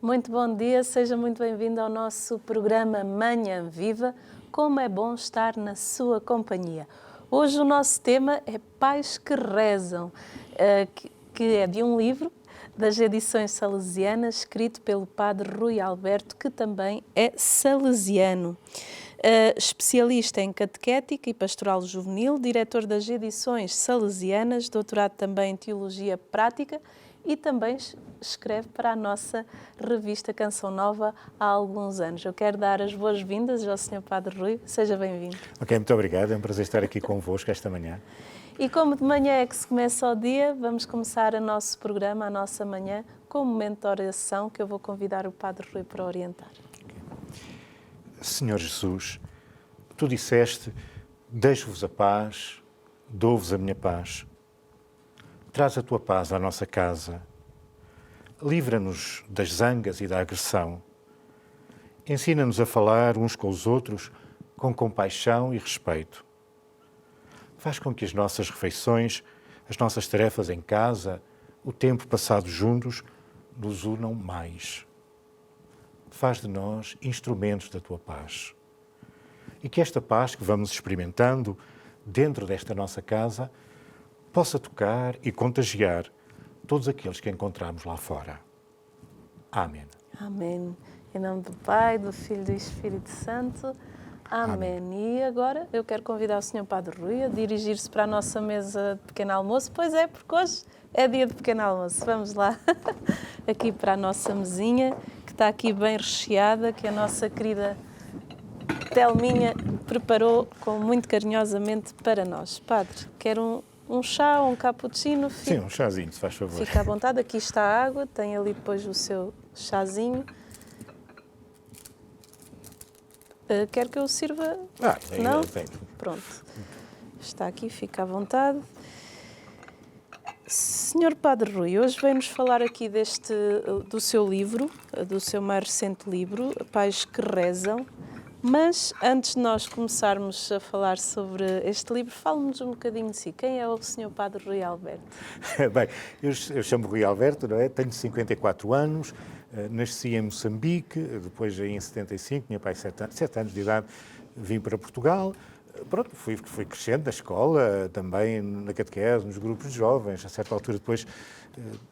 Muito bom dia, seja muito bem-vindo ao nosso programa Manhã Viva. Como é bom estar na sua companhia. Hoje o nosso tema é Pais que Rezam, que é de um livro das edições salesianas, escrito pelo padre Rui Alberto, que também é salesiano. Especialista em catequética e pastoral juvenil, diretor das edições salesianas, doutorado também em teologia prática e também escreve para a nossa revista Canção Nova há alguns anos. Eu quero dar as boas-vindas ao Sr. Padre Rui. Seja bem-vindo. Ok, muito obrigado. É um prazer estar aqui convosco esta manhã. E como de manhã é que se começa o dia, vamos começar o nosso programa, a nossa manhã, com um momento de oração que eu vou convidar o Padre Rui para orientar. Senhor Jesus, tu disseste, deixo-vos a paz, dou-vos a minha paz. Traz a tua paz à nossa casa. Livra-nos das zangas e da agressão. Ensina-nos a falar uns com os outros com compaixão e respeito. Faz com que as nossas refeições, as nossas tarefas em casa, o tempo passado juntos, nos unam mais. Faz de nós instrumentos da tua paz. E que esta paz que vamos experimentando dentro desta nossa casa possa tocar e contagiar todos aqueles que encontramos lá fora. Amém. Amém. Em nome do Pai, do Filho e do Espírito Santo. Amém. Amém. E agora eu quero convidar o Sr. Padre Rui a dirigir-se para a nossa mesa de pequeno almoço. Pois é, porque hoje é dia de pequeno almoço. Vamos lá, aqui para a nossa mesinha, que está aqui bem recheada, que a nossa querida Telminha preparou muito carinhosamente para nós. Padre, quer um chá ou um cappuccino? Sim, um chazinho, se faz favor. Fica à vontade, aqui está a água, tem ali depois o seu chazinho. Quer que eu sirva? Não? Pronto. Está aqui, fica à vontade. Senhor Padre Rui, hoje vem-nos falar aqui do seu livro, do seu mais recente livro, Pais que Rezam. Mas, antes de nós começarmos a falar sobre este livro, fale-nos um bocadinho de si. Quem é o Sr. Padre Rui Alberto? Bem, eu chamo Rui Alberto, não é? Tenho 54 anos, nasci em Moçambique, depois em 75, tinha pai 7 anos de idade, vim para Portugal. Pronto, fui crescendo na escola, também na catequese, nos grupos de jovens. A certa altura depois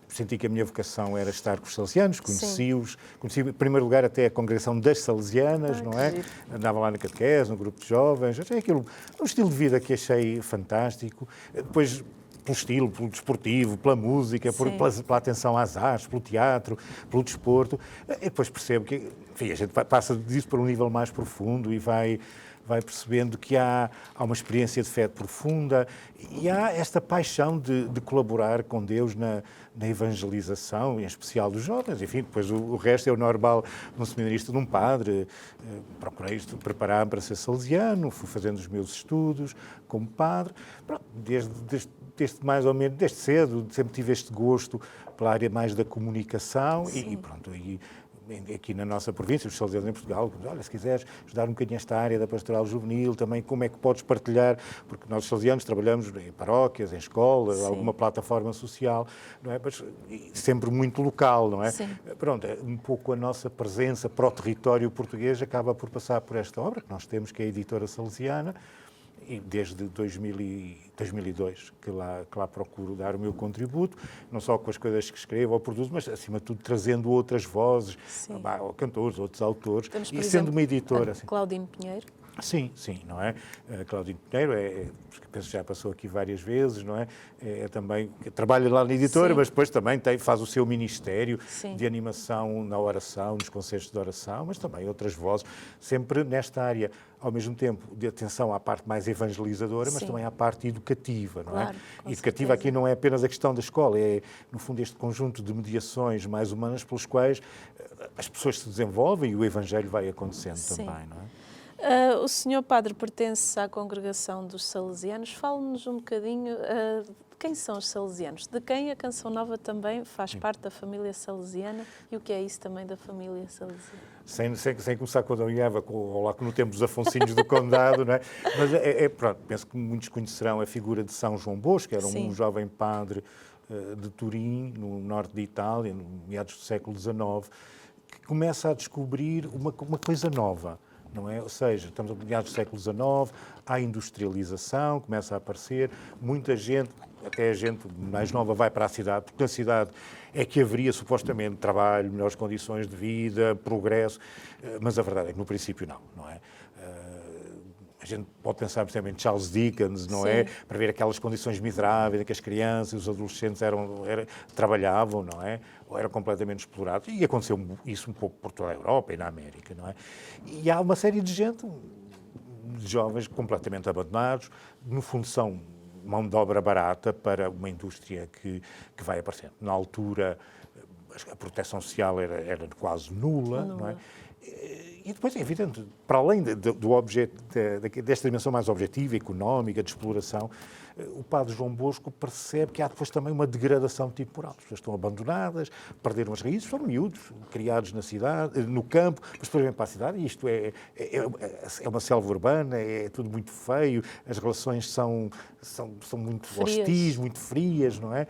senti que a minha vocação era estar com os salesianos, conheci-os, conheci em primeiro lugar até a congregação das salesianas, não é? Andava lá na catequese, no grupo de jovens, achei aquilo um estilo de vida que achei fantástico. Depois, pelo estilo, pelo desportivo, pela música, pela atenção às artes, pelo teatro, pelo desporto. E depois percebo que, enfim, a gente passa disso para um nível mais profundo e vai percebendo que há uma experiência de fé profunda e há esta paixão de colaborar com Deus na evangelização, em especial dos jovens. Enfim, depois o resto é o normal de um seminarista, de um padre. Procurei preparar-me para ser salesiano, fui fazendo os meus estudos como padre. Pronto, desde mais ou menos, desde cedo, sempre tive este gosto pela área mais da comunicação e pronto. Aqui na nossa província, os salesianos em Portugal, olha, se quiseres ajudar um bocadinho esta área da pastoral juvenil, também como é que podes partilhar, porque nós os salesianos trabalhamos em paróquias, em escolas, alguma plataforma social, não é? Mas sempre muito local, não é? Sim. Pronto, um pouco a nossa presença para o território português acaba por passar por esta obra que nós temos, que é a Editora Salesiana, e desde 2002 que lá procuro dar o meu contributo, não só com as coisas que escrevo ou produzo, mas acima de tudo trazendo outras vozes, ou cantores, outros autores, Temos, e por sendo exemplo, uma editora. Claudino Pinheiro. Sim, não é? Claudino Pinheiro, penso que já passou aqui várias vezes, não é? Também, trabalha lá na editora, mas depois também faz o seu ministério de animação na oração, nos concertos de oração, mas também outras vozes, sempre nesta área, ao mesmo tempo, de atenção à parte mais evangelizadora, mas também à parte educativa, não é? Educativa aqui não é apenas a questão da escola, é, no fundo, este conjunto de mediações mais humanas pelos quais as pessoas se desenvolvem e o evangelho vai acontecendo também, não é? O Sr. Padre pertence à congregação dos salesianos. Fale-nos um bocadinho de quem são os salesianos, de quem a Canção Nova também faz parte da família salesiana e o que é isso também da família salesiana. Sem começar com a Dom Eva, lá no tempo dos Afonsinhos do Condado, não é? Mas pronto, penso que muitos conhecerão a figura de São João Bosco, que era um jovem padre de Turim, no norte de Itália, no meados do século XIX, que começa a descobrir uma coisa nova, não é? Ou seja, estamos a meados do século XIX, há a industrialização, começa a aparecer, muita gente, até a gente mais nova, vai para a cidade, porque na cidade é que haveria supostamente trabalho, melhores condições de vida, progresso, mas a verdade é que no princípio não é? A gente pode pensar, por exemplo, em Charles Dickens, não é? Para ver aquelas condições miseráveis em que as crianças e os adolescentes trabalhavam, não é? Ou eram completamente explorados. E aconteceu isso um pouco por toda a Europa e na América, não é? E há uma série de gente, de jovens completamente abandonados, no fundo são mão de obra barata para uma indústria que vai aparecendo. Na altura, a proteção social era quase nula, não é? E depois é evidente, para além do objeto, desta dimensão mais objetiva, económica, de exploração, o padre João Bosco percebe que há depois também uma degradação temporal. As pessoas estão abandonadas, perderam as raízes, são miúdos, criados na cidade, no campo, mas depois vêm para a cidade e isto é uma selva urbana, é tudo muito feio, as relações são muito hostis, muito frias, não é?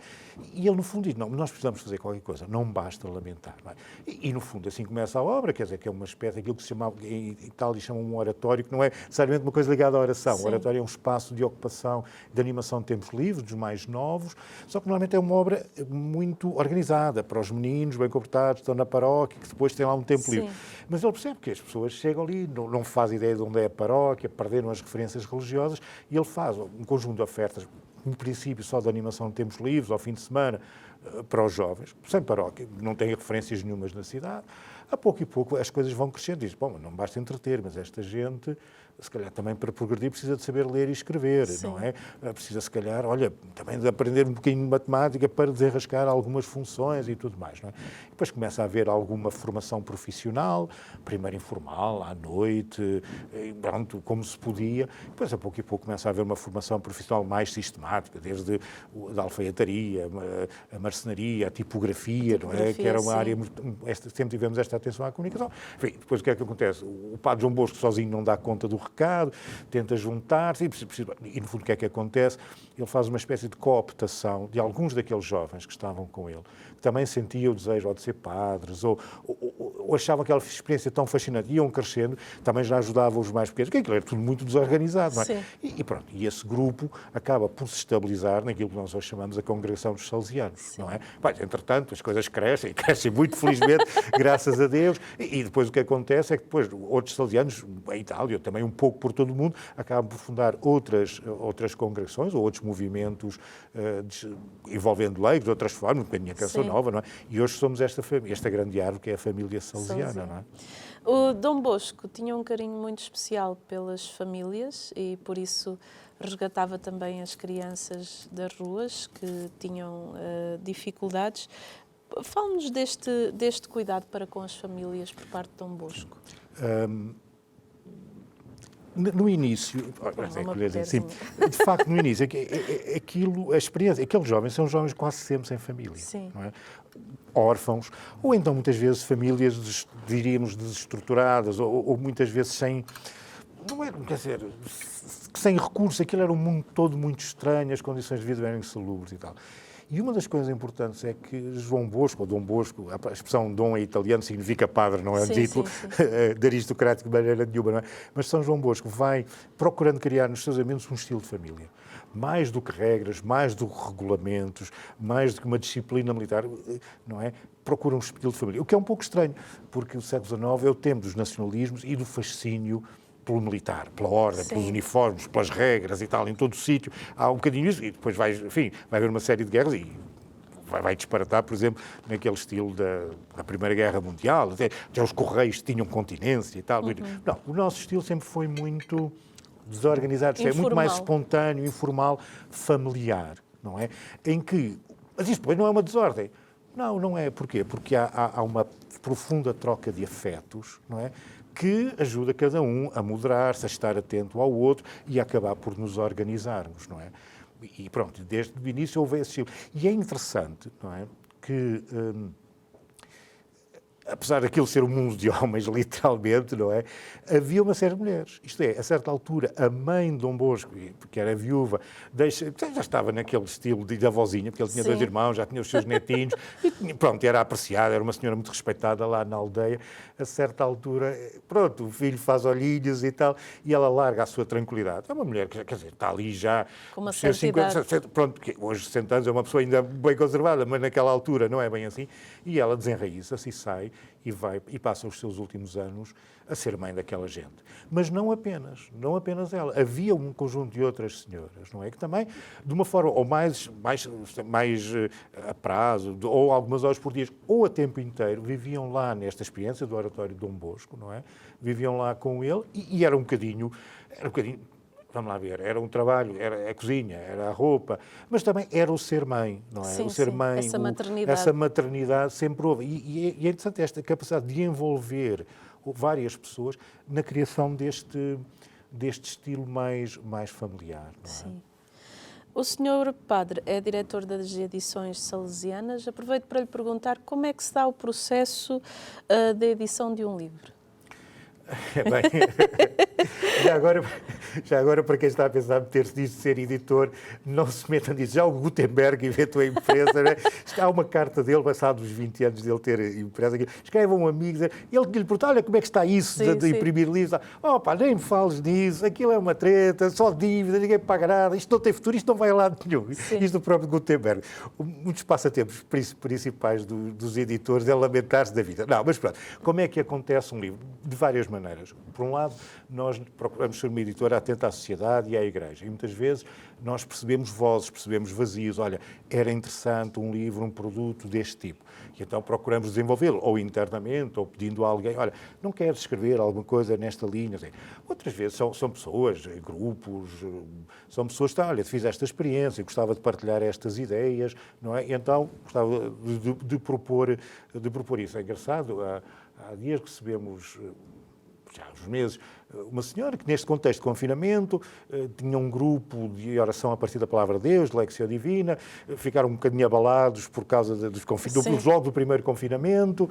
E ele, no fundo, diz, não, nós precisamos fazer qualquer coisa, não basta lamentar. Não é? E, no fundo, assim começa a obra, quer dizer, que é uma espécie daquilo que se chamava, em Itália chamam um oratório, que não é necessariamente uma coisa ligada à oração. O oratório é um espaço de ocupação, de animação de tempos livres, dos mais novos, só que normalmente é uma obra muito organizada, para os meninos bem comportados, estão na paróquia, que depois têm lá um tempo livre. Mas ele percebe que as pessoas chegam ali, não fazem ideia de onde é a paróquia, perderam as referências religiosas, e ele faz um conjunto de ofertas, no princípio só de animação de tempos livres, ao fim de semana, para os jovens, sem paróquia, não têm referências nenhumas na cidade. A pouco e pouco as coisas vão crescendo. Diz, bom, não basta entreter, mas esta gente, se calhar também para progredir, precisa de saber ler e escrever, não é? Precisa, se calhar, olha, também de aprender um bocadinho de matemática para desenrascar algumas funções e tudo mais, não é? E depois começa a haver alguma formação profissional, primeiro informal, à noite, pronto, como se podia. Depois, a pouco e pouco, começa a haver uma formação profissional mais sistemática, desde a alfaiataria, a marcenaria, a tipografia, não é? Que era uma área, sempre tivemos esta atenção à comunicação. Enfim, depois o que é que acontece? O padre João Bosco sozinho não dá conta do recado, tenta juntar-se e no fundo o que é que acontece? Ele faz uma espécie de cooptação de alguns daqueles jovens que estavam com ele, que também sentiam o desejo ou de ser padres, ou achavam aquela experiência tão fascinante, iam crescendo, também já ajudavam os mais pequenos, porque aquilo era tudo muito desorganizado, não é? E pronto, e esse grupo acaba por se estabilizar naquilo que nós hoje chamamos a Congregação dos Salesianos, não é? Mas, entretanto, as coisas crescem, e crescem muito felizmente, graças a Deus, e depois o que acontece é que depois outros salesianos, em Itália, também um pouco por todo o mundo, acabam por fundar outras congregações ou outros movimentos envolvendo leigos, de outras formas, um bocadinho a Canção Nova, não é? E hoje somos esta grande árvore que é a família salesiana, não é? O Dom Bosco tinha um carinho muito especial pelas famílias e por isso resgatava também as crianças das ruas que tinham dificuldades. Fale-nos deste cuidado para com as famílias por parte de Dom Bosco. No início, de facto, no início, a experiência, aqueles jovens são jovens quase sempre sem família, não é? Órfãos, ou então muitas vezes famílias, diríamos, desestruturadas, ou muitas vezes sem, não é, quer dizer, sem recursos. Aquilo era um mundo todo muito estranho, as condições de vida eram insalubres e tal. E uma das coisas importantes é que João Bosco, ou Dom Bosco, a expressão Dom em italiano significa padre, não é um título de aristocrático de maneira nenhuma, não é? Mas São João Bosco vai procurando criar nos seus amigos um estilo de família. Mais do que regras, mais do que regulamentos, mais do que uma disciplina militar, não é? Procura um estilo de família. O que é um pouco estranho, porque o século XIX é o tempo dos nacionalismos e do fascínio pelo militar, pela ordem, pelos uniformes, pelas regras e tal, em todo o sítio. Há um bocadinho isso, e depois vai haver uma série de guerras e vai disparatar, por exemplo, naquele estilo da Primeira Guerra Mundial, até os correios tinham continência e tal. Não, o nosso estilo sempre foi muito desorganizado, é muito mais espontâneo, informal, familiar, não é? Em que, mas isto depois não é uma desordem. Não é. Porquê? Porque há uma profunda troca de afetos, não é? Que ajuda cada um a moderar-se, a estar atento ao outro e a acabar por nos organizarmos, não é? E pronto, desde o início houve esse estilo. E é interessante, não é, que apesar daquilo ser um mundo de homens, literalmente, não é? Havia uma série de mulheres. Isto é, a certa altura, a mãe de Dom Bosco, que era viúva, já estava naquele estilo de avózinha, porque ele tinha 2 irmãos, já tinha os seus netinhos, e pronto, era apreciada, era uma senhora muito respeitada lá na aldeia. A certa altura, pronto, o filho faz olhinhos e tal, e ela larga a sua tranquilidade. É uma mulher que, quer dizer, está ali já... Com uma certa idade. Pronto, que hoje 60 anos é uma pessoa ainda bem conservada, mas naquela altura não é bem assim, e ela desenraiça-se e sai, e passa os seus últimos anos a ser mãe daquela gente. Mas não apenas ela. Havia um conjunto de outras senhoras, não é? Que também, de uma forma, ou mais a prazo, ou algumas horas por dia, ou a tempo inteiro, viviam lá nesta experiência do Oratório de Dom Bosco, não é? Viviam lá com ele, e era um bocadinho, vamos lá ver, era um trabalho, era a cozinha, era a roupa, mas também era o ser mãe, não é? Sim, o ser mãe, essa maternidade sempre houve. E é interessante esta capacidade de envolver várias pessoas na criação deste estilo mais familiar, não é? Sim. O senhor padre é diretor das edições salesianas. Aproveito para lhe perguntar como é que se dá o processo da edição de um livro. Bem, já agora, para quem está a pensar meter-se disto de ser editor, não se metam nisso. Já o Gutenberg inventou a empresa, né? Há uma carta dele, passados os 20 anos dele ter impresso aquilo, escreve a um amigo, ele lhe pergunta, olha, como é que está isso de imprimir livros? Oh pá, nem me fales nisso, aquilo é uma treta, só dívida, ninguém paga nada, isto não tem futuro, isto não vai a lado nenhum. Sim. Isto do próprio Gutenberg. Um dos passatempos principais dos editores é lamentar-se da vida. Não, mas pronto, como é que acontece um livro? De várias maneiras. Por um lado, nós procuramos ser uma editora atenta à sociedade e à Igreja. E muitas vezes nós percebemos vozes, percebemos vazios. Olha, era interessante um livro, um produto deste tipo. E então procuramos desenvolvê-lo, ou internamente, ou pedindo a alguém, olha, não queres escrever alguma coisa nesta linha? Outras vezes são pessoas, grupos, são pessoas que, olha, fiz esta experiência, gostava de partilhar estas ideias, não é? E então gostava de propor isso. É engraçado, há dias recebemos... já há uns meses, uma senhora que neste contexto de confinamento tinha um grupo de oração a partir da Palavra de Deus, de Lectio Divina, ficaram um bocadinho abalados por causa logo do primeiro confinamento,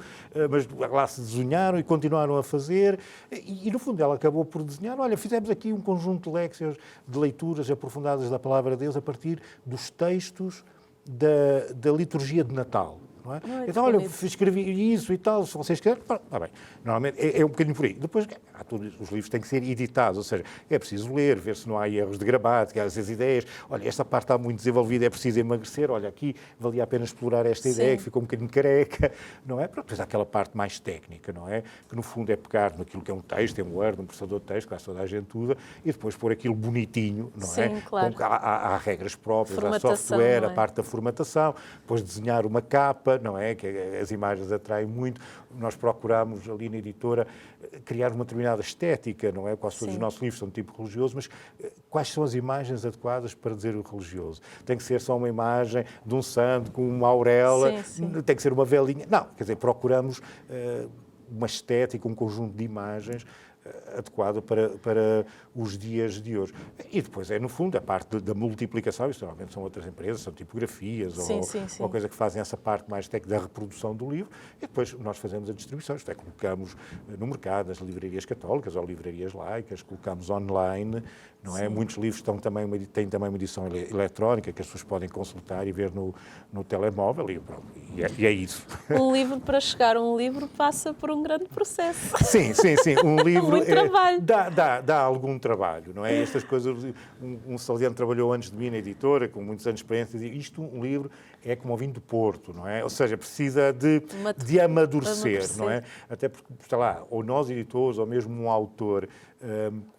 mas lá se desenharam e continuaram a fazer, e no fundo ela acabou por desenhar, olha, fizemos aqui um conjunto de léxios, de leituras aprofundadas da Palavra de Deus a partir dos textos da liturgia de Natal. Não é? Então, olha, escrevi isso e tal, se vocês querem, está bem. Normalmente é um bocadinho por aí. Depois, todos os livros têm que ser editados, ou seja, é preciso ler, ver se não há erros de gramática, as ideias, olha, esta parte está muito desenvolvida, é preciso emagrecer, olha, aqui valia a pena explorar esta ideia, que ficou um bocadinho careca, não é? Depois há aquela parte mais técnica, não é? Que no fundo é pegar naquilo que é um texto, um Word, um processador de texto, quase toda a gente usa, e depois pôr aquilo bonitinho, não é? Sim, claro. Há regras próprias, há software, a parte da formatação, depois desenhar uma capa, não é? Que as imagens atraem muito. Nós procuramos ali na editora criar uma determinada estética, não é? Quase todos os nossos livros são de tipo religioso, mas quais são as imagens adequadas para dizer o religioso? Tem que ser só uma imagem de um santo com uma auréola, tem que ser uma velinha. Não, quer dizer, procuramos uma estética, um conjunto de imagens adequado para os dias de hoje. E depois no fundo, a parte da multiplicação, isto normalmente são outras empresas, são tipografias ou coisa que fazem essa parte mais técnica da reprodução do livro, e depois nós fazemos a distribuição, isto é, colocamos no mercado, nas livrarias católicas ou livrarias laicas, colocamos online, não é? Muitos livros têm também uma edição eletrónica que as pessoas podem consultar e ver no telemóvel, e é isso. Um livro, para chegar a um livro, passa por um grande processo. Sim. Um livro muito trabalho. Dá algum trabalho, não é? Estas coisas, um salesiano trabalhou antes de mim na editora, com muitos anos de experiência, e um livro é como o vinho do Porto, não é? Ou seja, precisa de amadurecer, não é? Até porque, está lá, ou nós editores, ou mesmo um autor,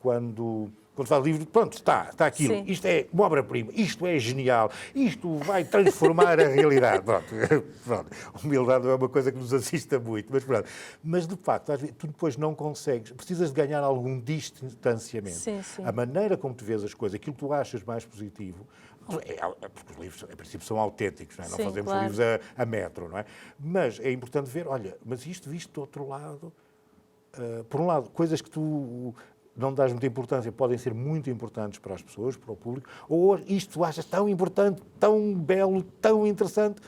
quando faz livro, pronto, está aquilo. Sim. Isto é uma obra-prima, isto é genial, isto vai transformar a realidade. Pronto. Humildade não é uma coisa que nos assista muito, mas pronto. Mas, de facto, às vezes, tu depois não consegues, precisas de ganhar algum distanciamento. Sim. A maneira como tu vês as coisas, aquilo que tu achas mais positivo, porque os livros, em princípio, são autênticos, não é? Não fazemos livros a metro, não é? Mas é importante ver, olha, mas isto visto do outro lado, por um lado, coisas que tu não dás muita importância, podem ser muito importantes para as pessoas, para o público, ou isto tu achas tão importante, tão belo, tão interessante,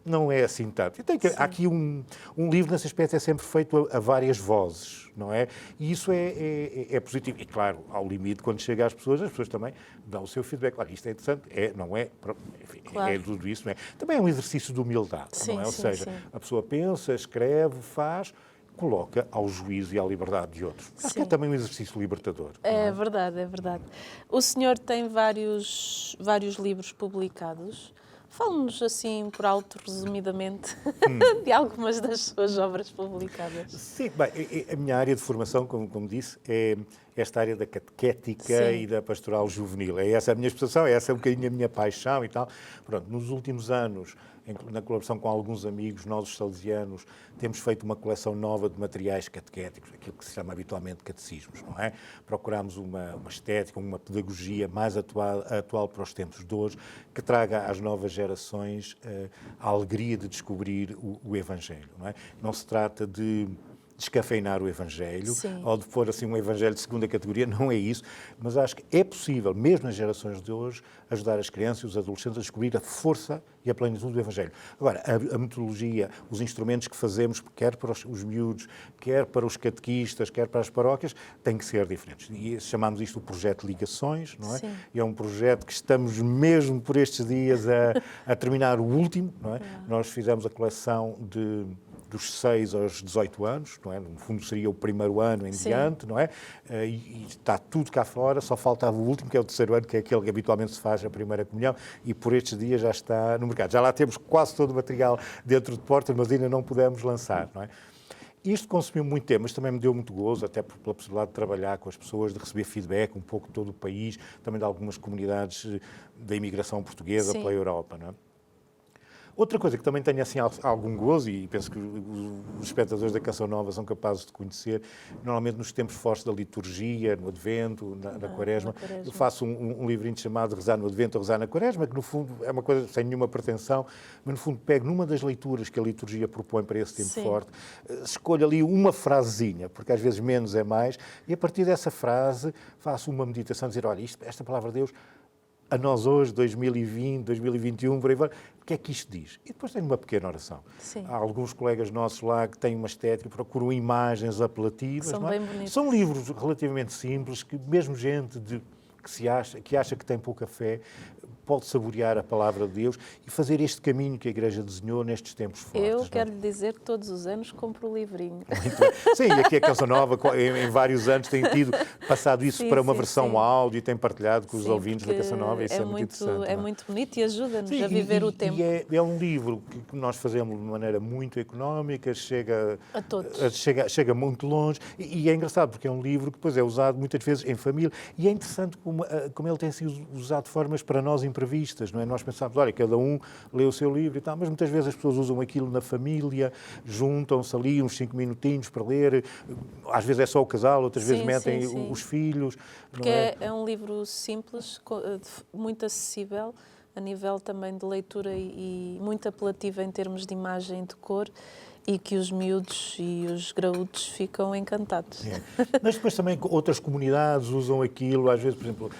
não é assim tanto. Há aqui um livro, nesse aspecto, é sempre feito a várias vozes, não é? E isso é positivo. E, claro, ao limite, quando chega às pessoas, as pessoas também dão o seu feedback. Olha, isto é interessante, não é? Enfim, claro. é tudo isso, não é? Também é um exercício de humildade, Sim, não é? Ou sim, seja, sim. a pessoa pensa, escreve, faz, coloca ao juízo e à liberdade de outros. Acho que é Sim. também um exercício libertador. não É verdade, é verdade. O senhor tem vários livros publicados. Fale-nos assim, por alto, resumidamente, de algumas das suas obras publicadas. Sim, bem, a minha área de formação, como disse, é esta área da catequética Sim. e da pastoral juvenil. É essa a minha especialização, é essa um bocadinho a minha paixão e tal. Pronto, nos últimos anos, na colaboração com alguns amigos, nós os salesianos, temos feito uma coleção nova de materiais catequéticos, aquilo que se chama habitualmente catecismos, não é? Procuramos uma estética, uma pedagogia mais atual para os tempos de hoje, que traga às novas gerações a alegria de descobrir o Evangelho, não é? Não se trata de descafeinar o Evangelho, Sim. ou de pôr assim um Evangelho de segunda categoria, não é isso, mas acho que é possível, mesmo nas gerações de hoje, ajudar as crianças e os adolescentes a descobrir a força e a plenitude do Evangelho. Agora, a metodologia, os instrumentos que fazemos, quer para os miúdos, quer para os catequistas, quer para as paróquias, têm que ser diferentes. E chamamos isto o projeto Ligações, não é? Sim. E é um projeto que estamos mesmo por estes dias a terminar o último, não é? Nós fizemos a coleção dos 6 aos 18 anos, não é? No fundo seria o primeiro ano em diante, não é? E está tudo cá fora, só faltava o último, que é o terceiro ano, que é aquele que habitualmente se faz a primeira comunhão, e por estes dias já está no mercado. Já lá temos quase todo o material dentro de portas, mas ainda não pudemos lançar, não é? Isto consumiu muito tempo, mas também me deu muito gozo, até pela possibilidade de trabalhar com as pessoas, de receber feedback um pouco de todo o país, também de algumas comunidades da imigração portuguesa Sim. pela Europa, não é? Outra coisa que também tenho assim algum gozo, e penso que os espectadores da Canção Nova são capazes de conhecer, normalmente nos tempos fortes da liturgia, no Advento, na Quaresma, eu faço um livrinho chamado Rezar no Advento ou Rezar na Quaresma, que no fundo é uma coisa sem nenhuma pretensão, mas no fundo pego numa das leituras que a liturgia propõe para esse tempo Sim. forte, escolho ali uma frasezinha, porque às vezes menos é mais, e a partir dessa frase faço uma meditação, dizer, olha, esta palavra de Deus, a nós hoje, 2020, 2021, por aí fora, o que é que isto diz? E depois tenho uma pequena oração. Sim. Há alguns colegas nossos lá que têm uma estética, procuram imagens apelativas. São não é? bem bonitas. São livros relativamente simples, que mesmo gente que acha que tem pouca fé, pode saborear a palavra de Deus e fazer este caminho que a Igreja desenhou nestes tempos fortes. Eu não é? quero lhe dizer que todos os anos compro o livrinho. Sim, e aqui a Canção Nova, em vários anos, tem passado isso Sim, para uma sim, versão sim. áudio e tem partilhado com os Sim, ouvintes da porque Canção Nova. Isso é muito interessante. É não é? muito bonito e ajuda-nos Sim, a viver o tempo. E é um livro que nós fazemos de maneira muito económica, chega A todos. Chega muito longe e é engraçado porque é um livro que depois é usado muitas vezes em família e é interessante como ele tem sido usado de formas para nós imprevistas, não é? Nós pensamos, olha, cada um lê o seu livro e tal, mas muitas vezes as pessoas usam aquilo na família, juntam-se ali uns 5 minutinhos para ler, às vezes é só o casal, outras vezes Sim, metem sim, sim. os filhos. Porque não é? é um livro simples, muito acessível, a nível também de leitura e muito apelativo em termos de imagem e de cor, e que os miúdos e os graúdos ficam encantados. É. Mas depois também outras comunidades usam aquilo, às vezes, por exemplo,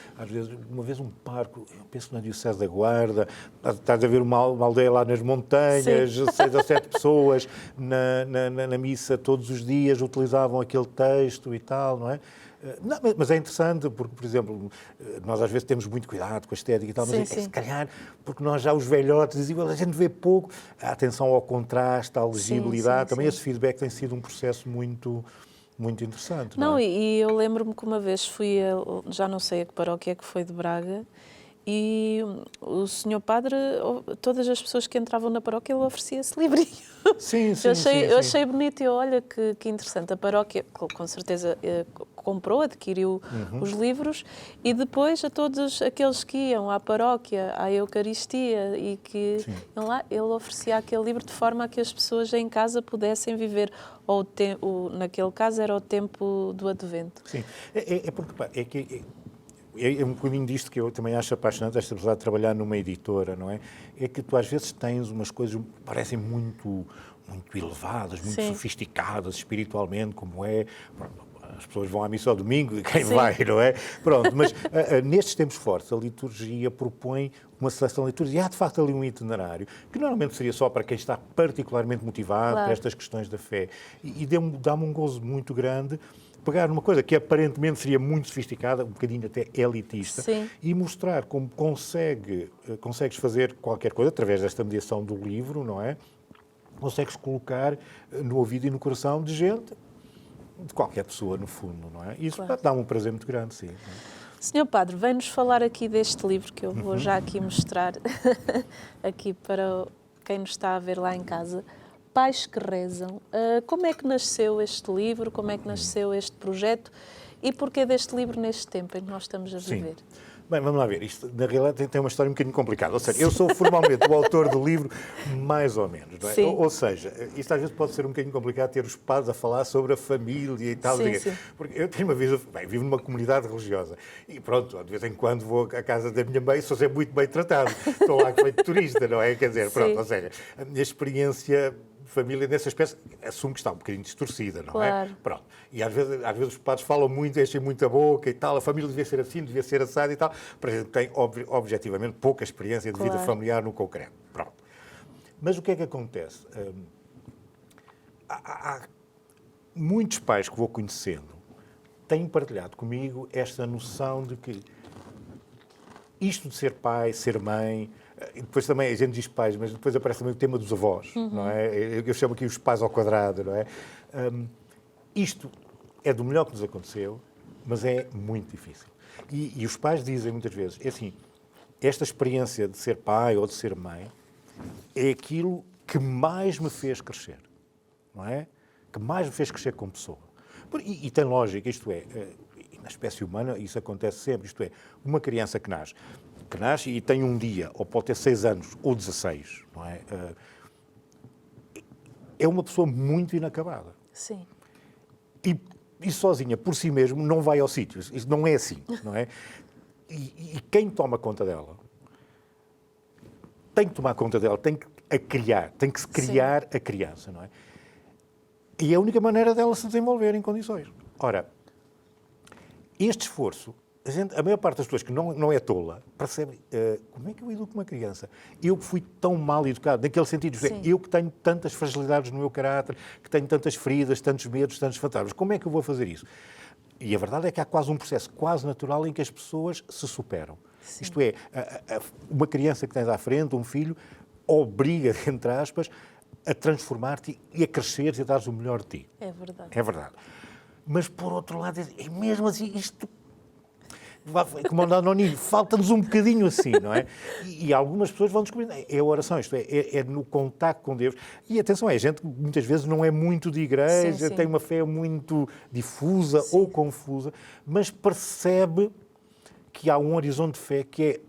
uma vez um parque, eu penso na Diocese da Guarda, estás a ver uma aldeia lá nas montanhas, Sim. 6 ou 7 pessoas na missa todos os dias utilizavam aquele texto e tal, não é? Não, mas é interessante porque, por exemplo, nós às vezes temos muito cuidado com a estética e tal, mas Sim. se calhar, porque nós já os velhotes dizíamos, a gente vê pouco, a atenção ao contraste, à legibilidade, Sim, também sim. esse feedback tem sido um processo muito interessante. Não, é? e eu lembro-me que uma vez fui já não sei a que paróquia que foi de Braga, e o senhor padre, todas as pessoas que entravam na paróquia, ele oferecia esse livrinho. Sim, Eu achei bonito e olha que interessante. A paróquia, com certeza, comprou, adquiriu os livros e depois a todos aqueles que iam à paróquia, à Eucaristia e que iam lá, ele oferecia aquele livro de forma a que as pessoas em casa pudessem viver, naquele caso era o tempo do Advento. Sim, porque pá, é um bocadinho disto que eu também acho apaixonante, esta possibilidade de trabalhar numa editora, não é? É que tu às vezes tens umas coisas que parecem muito elevadas, muito Sim. sofisticadas espiritualmente, como é as pessoas vão à missa ao domingo e quem Sim. vai, não é? Pronto, mas nestes tempos fortes a liturgia propõe uma seleção de leituras e há de facto ali um itinerário que normalmente seria só para quem está particularmente motivado Claro. para estas questões da fé e dá-me um gozo muito grande pegar numa coisa que aparentemente seria muito sofisticada, um bocadinho até elitista, Sim. e mostrar como consegues fazer qualquer coisa através desta mediação do livro, não é? Consegues colocar no ouvido e no coração de gente, de qualquer pessoa, no fundo, não é? E isso Claro. dá-me um prazer muito grande, sim. Senhor Padre, vem-nos falar aqui deste livro que eu vou já aqui mostrar aqui para quem nos está a ver lá em casa. Pais que Rezam. Como é que nasceu este livro? Como é que nasceu este projeto? E porquê deste livro neste tempo em que nós estamos a viver? Bem, vamos lá ver. Isto, na realidade, tem uma história um bocadinho complicada. Ou seja, eu sou formalmente o autor do livro, mais ou menos. Não é? Sim. Ou seja, isto às vezes pode ser um bocadinho complicado ter os padres a falar sobre a família e tal. Sim, sim. Porque eu tenho uma vida, vivo numa comunidade religiosa e pronto, de vez em quando vou à casa da minha mãe, sou sempre muito bem tratado. Estou lá feito turista, não é? Quer dizer, pronto, Sim. ou seja, a minha experiência de família nesse aspecto assumo que está um bocadinho distorcida, não Claro. é? Pronto. E às vezes os padres falam muito, enchem muito a boca e tal, a família devia ser assim, devia ser assada e tal. Para gente que tem, objetivamente, pouca experiência de vida Claro. familiar no concreto. Pronto. Mas o que é que acontece? Há muitos pais que vou conhecendo têm partilhado comigo esta noção de que isto de ser pai, ser mãe, e depois também a gente diz pais, mas depois aparece também o tema dos avós, não é? Eu chamo aqui os pais ao quadrado, não é? Isto é do melhor que nos aconteceu, mas é muito difícil. E os pais dizem muitas vezes, é assim, esta experiência de ser pai ou de ser mãe é aquilo que mais me fez crescer, não é? Que mais me fez crescer como pessoa. E tem lógica, isto é, na espécie humana isso acontece sempre, isto é, uma criança que nasce e tem um dia, ou pode ter 6 anos, ou 16, não é? É uma pessoa muito inacabada. Sim. E sozinha, por si mesmo, não vai aos sítios. Isso não é assim, não é? E quem toma conta dela tem que tomar conta dela, tem que se criar a criança, não é? E é a única maneira dela se desenvolver em condições. Ora, este esforço, a maior parte das pessoas que não é tola, percebe como é que eu educo uma criança? Eu que fui tão mal educado, naquele sentido, eu que tenho tantas fragilidades no meu caráter, que tenho tantas feridas, tantos medos, tantos fantasmas, como é que eu vou fazer isso? E a verdade é que há quase um processo quase natural em que as pessoas se superam. Sim. Isto é, uma criança que tens à frente, um filho, obriga, entre aspas, a transformar-te e a crescer e a dares o melhor de ti. É verdade. É verdade. Mas, por outro lado, é mesmo assim, isto... Como andar no ninho, falta-nos um bocadinho assim, não é? E algumas pessoas vão descobrir, é a oração, isto é no contacto com Deus. E atenção, é gente que muitas vezes não é muito de igreja, sim. tem uma fé muito difusa ou confusa, mas percebe que há um horizonte de fé que é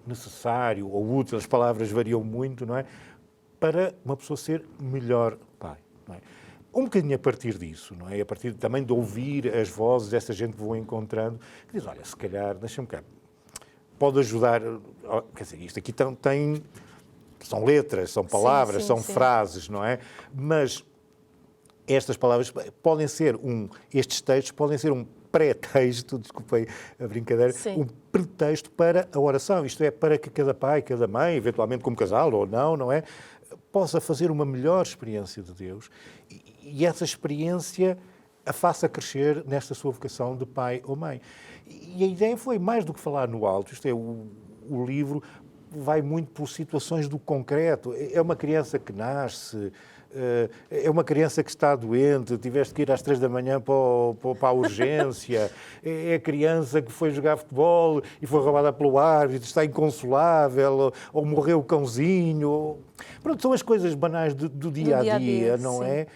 necessário ou útil, as palavras variam muito, não é? Para uma pessoa ser melhor pai, não é? Um bocadinho a partir disso, não é? A partir também de ouvir as vozes dessa gente que vou encontrando, que diz, olha, se calhar, deixa-me cá, pode ajudar, quer dizer, isto aqui são letras, são palavras, são frases, não é? Mas estas palavras podem ser estes textos podem ser um pré-texto, desculpem a brincadeira, um pretexto para a oração, isto é, para que cada pai, cada mãe, eventualmente como casal ou não é? Possa fazer uma melhor experiência de Deus e essa experiência a faça crescer nesta sua vocação de pai ou mãe. E a ideia foi mais do que falar no alto, isto é, o livro vai muito por situações do concreto. É uma criança que nasce, é uma criança que está doente, tiveste que ir às 3 da manhã para a urgência, é a criança que foi jogar futebol e foi roubada pelo árbitro, está inconsolável, ou morreu o cãozinho. Pronto, são as coisas banais do dia-a-dia, não é?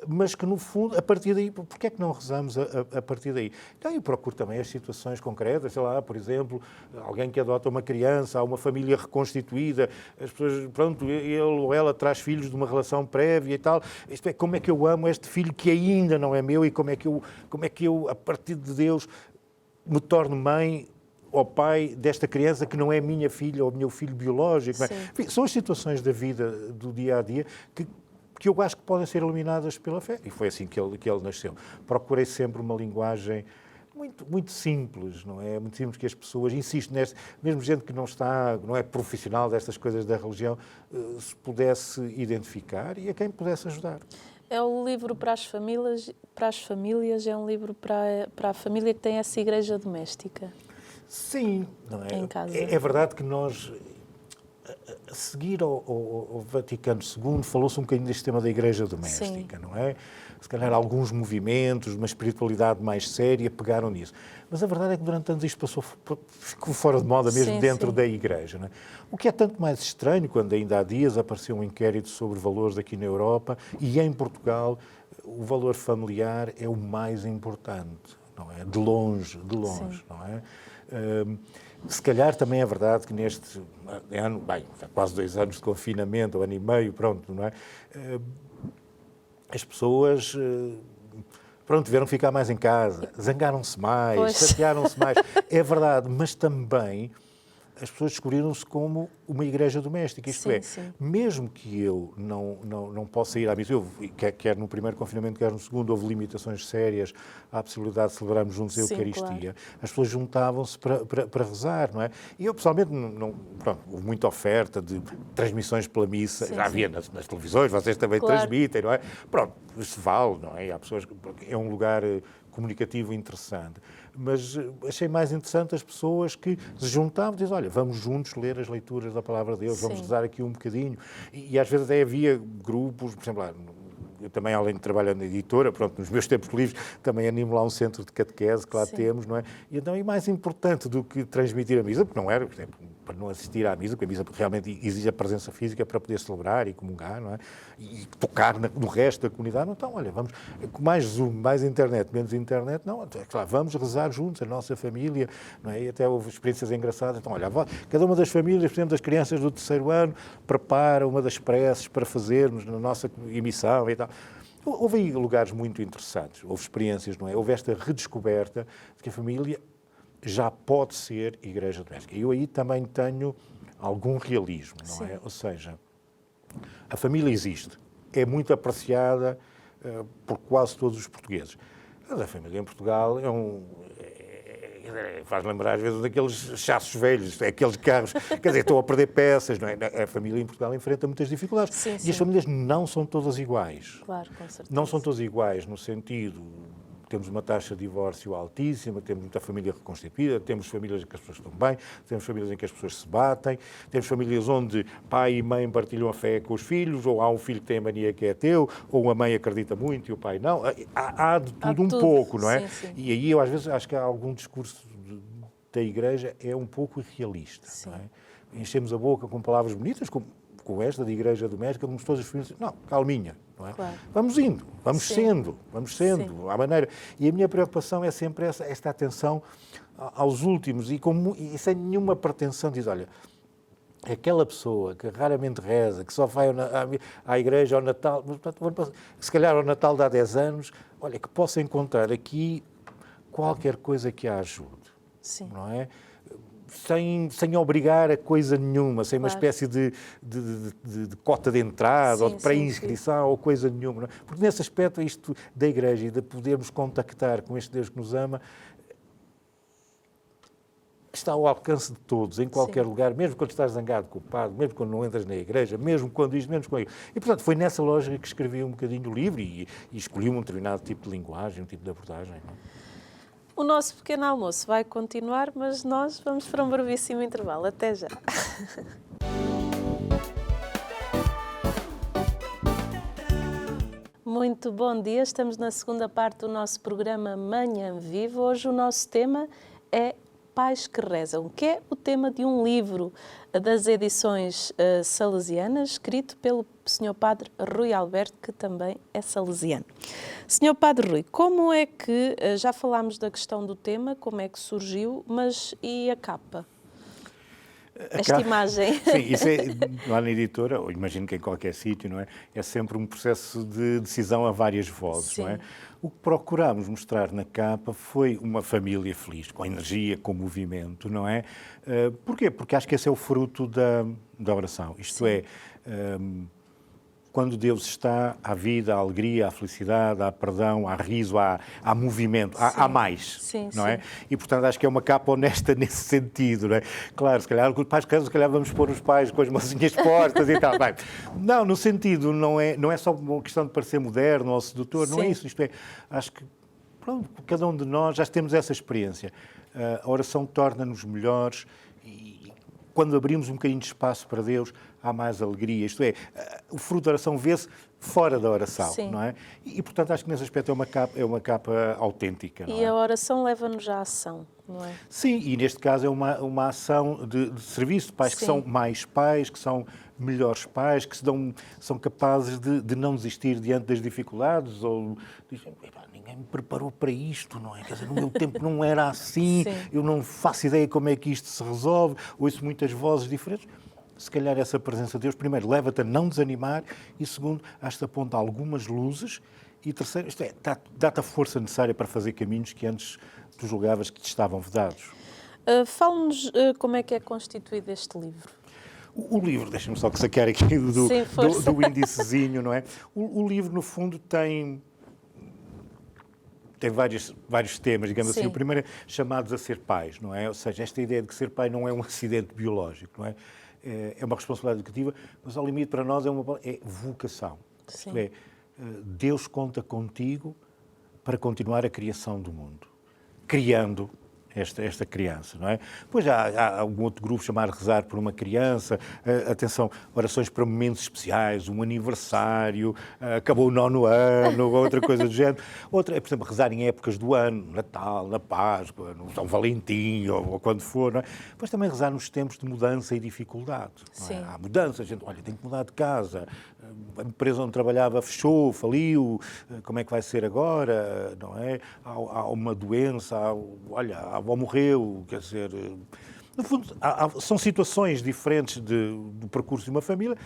Mas que, no fundo, a partir daí, porquê é que não rezamos a partir daí? Então, eu procuro também as situações concretas, sei lá, por exemplo, alguém que adota uma criança, há uma família reconstituída, as pessoas, pronto, ele ou ela traz filhos de uma relação prévia e tal, isto é, como é que eu amo este filho que ainda não é meu e como é que eu a partir de Deus, me torno mãe ou pai desta criança que não é minha filha ou meu filho biológico. Não é? Enfim, são as situações da vida, do dia-a-dia, que que eu acho que podem ser iluminadas pela fé. E foi assim que ele nasceu. Procurei sempre uma linguagem muito simples, não é? Muito simples, que as pessoas, insisto neste, mesmo gente que não é profissional destas coisas da religião, se pudesse identificar e a quem pudesse ajudar. É um livro para as famílias, é um livro para a família que tem essa igreja doméstica. Sim, não é? Em casa. É verdade que nós, a seguir ao Vaticano II, falou-se um bocadinho deste tema da igreja doméstica, não é? Se calhar alguns movimentos, uma espiritualidade mais séria, pegaram nisso. Mas a verdade é que durante anos isto ficou fora de moda mesmo dentro da igreja, não é? O que é tanto mais estranho quando ainda há dias apareceu um inquérito sobre valores aqui na Europa e em Portugal o valor familiar é o mais importante, não é? De longe, não é? Se calhar também é verdade que neste ano, há quase 2 anos de confinamento, ou ano e meio, pronto, não é? As pessoas, tiveram que ficar mais em casa, zangaram-se mais, chatearam-se mais. É verdade, mas também as pessoas descobriram-se como uma igreja doméstica. Isto é, mesmo que eu não possa ir à missa, quer no primeiro confinamento, quer no segundo, houve limitações sérias à possibilidade de celebrarmos juntos a Eucaristia. Claro. As pessoas juntavam-se para rezar, não é? E eu, pessoalmente, houve muita oferta de transmissões pela missa, já havia nas televisões, vocês também transmitem, não é? Pronto, isso vale, não é? Há pessoas é um lugar comunicativo interessante. Mas achei mais interessante as pessoas que se juntavam e diziam, olha, vamos juntos ler as leituras da Palavra de Deus, vamos rezar aqui um bocadinho. E às vezes até havia grupos, por exemplo, eu também, além de trabalhar na editora, nos meus tempos livres, também animo lá um centro de catequese que lá temos, não é? E então é mais importante do que transmitir a missa, porque não era, por exemplo, para não assistir à missa, porque a missa realmente exige a presença física para poder celebrar e comungar, não é? E tocar no resto da comunidade. Então, olha, vamos, com mais Zoom, mais internet, menos internet, não, é claro, vamos rezar juntos, a nossa família, não é? E até houve experiências engraçadas. Então, olha, cada uma das famílias, por exemplo, das crianças do 3º ano, prepara uma das preces para fazermos na nossa emissão e tal. Houve aí lugares muito interessantes, houve experiências, não é? Houve esta redescoberta de que a família já pode ser igreja doméstica. Eu aí também tenho algum realismo, não é? Ou seja, a família existe, é muito apreciada por quase todos os portugueses. Mas a família em Portugal faz lembrar às vezes daqueles chassos velhos, aqueles carros, quer dizer, estão a perder peças, não é? A família em Portugal enfrenta muitas dificuldades. E as famílias não são todas iguais. Claro, com certeza. Não são todas iguais no sentido, temos uma taxa de divórcio altíssima, temos muita família reconstituída, temos famílias em que as pessoas estão bem, temos famílias em que as pessoas se batem, temos famílias onde pai e mãe partilham a fé com os filhos, ou há um filho que tem a mania que é ateu, ou a mãe acredita muito e o pai não. Há de tudo um pouco, não é? E aí eu às vezes acho que há algum discurso da Igreja é um pouco irrealista, não é? Enchemos a boca com palavras bonitas, com esta de igreja doméstica, como todas as famílias, não, calminha, não é? Claro. Vamos indo, vamos sendo, à maneira. E a minha preocupação é sempre esta atenção aos últimos e sem nenhuma pretensão, diz, olha, aquela pessoa que raramente reza, que só vai à igreja ao Natal, se calhar ao Natal de há 10 anos, olha, que possa encontrar aqui qualquer coisa que a ajude, não é? Sem obrigar a coisa nenhuma, sem uma espécie de cota de entrada ou de pré-inscrição ou coisa nenhuma. Não é? Porque nesse aspecto, isto da Igreja e de podermos contactar com este Deus que nos ama, está ao alcance de todos, em qualquer lugar, mesmo quando estás zangado com o padre, mesmo quando não entras na Igreja, mesmo quando isto, menos quando... E, portanto, foi nessa lógica que escrevi um bocadinho o livro e escolhi um determinado tipo de linguagem, um tipo de abordagem. Não é? O nosso pequeno almoço vai continuar, mas nós vamos para um brevíssimo intervalo. Até já. Muito bom dia, estamos na segunda parte do nosso programa Manhã Viva. Hoje o nosso tema é Pais que Rezam, que é o tema de um livro das edições salesianas, escrito pelo Sr. Padre Rui Alberto, que também é salesiano. Sr. Padre Rui, como é que, já falámos da questão do tema, como é que surgiu, mas e a capa? Esta imagem. Sim, isso é, lá na editora, ou imagino que em qualquer sítio, não é? É sempre um processo de decisão a várias vozes, não é? O que procurámos mostrar na capa foi uma família feliz, com energia, com movimento, não é? Porquê? Porque acho que esse é o fruto da oração. Isto é, quando Deus está, há vida, há alegria, há felicidade, há perdão, há riso, há movimento, há mais, sim, não é? sim. E, portanto, acho que é uma capa honesta nesse sentido, não é? Claro, se calhar, os pais casam, se calhar vamos pôr os pais com as mãozinhas portas e tal. Bem, não, no sentido, não é só uma questão de parecer moderno ou sedutor, não é Sim. isso. Isto é, acho que, pronto, cada um de nós já temos essa experiência. A oração torna-nos melhores e quando abrimos um bocadinho de espaço para Deus, há mais alegria. Isto é, o fruto da oração vê-se fora da oração, Sim. não é? E, portanto, acho que nesse aspecto é uma capa autêntica, não E é? a oração leva-nos à ação, não é? Sim, e neste caso é uma ação de serviço de pais que Sim. são mais pais, que são melhores pais, que são capazes de não desistir diante das dificuldades ou dizem, ninguém me preparou para isto, não é? Quer dizer, no meu tempo não era assim, Sim. eu não faço ideia como é que isto se resolve, ouço muitas vozes diferentes. Se calhar essa presença de Deus, primeiro, leva-te a não desanimar e, segundo, acho-te aponta algumas luzes e, terceiro, isto é, dá-te a força necessária para fazer caminhos que antes tu julgavas que te estavam vedados. Fale-nos como é que é constituído este livro. O livro, deixa-me só sacar aqui Sim, força. do índicezinho, não é? O livro, no fundo, tem vários temas, digamos Sim. assim. O primeiro é chamados a ser pais, não é? Ou seja, esta ideia de que ser pai não é um acidente biológico, não é? É uma responsabilidade educativa, mas ao limite para nós é vocação. Sim. Isto é, Deus conta contigo para continuar a criação do mundo, criando esta criança, não é? Depois há algum outro grupo chamado Rezar por uma Criança, atenção, orações para momentos especiais, um aniversário, acabou o 9º ano, ou outra coisa do género. Outra é, por exemplo, rezar em épocas do ano, Natal, na Páscoa, no São Valentim, ou quando for, não é? Depois também rezar nos tempos de mudança e dificuldade. Não é? Sim. Há mudança, a gente, olha, tem que mudar de casa, a empresa onde trabalhava fechou, faliu, como é que vai ser agora, não é? Há uma doença, a avó morreu, quer dizer... No fundo, são situações diferentes do percurso de uma família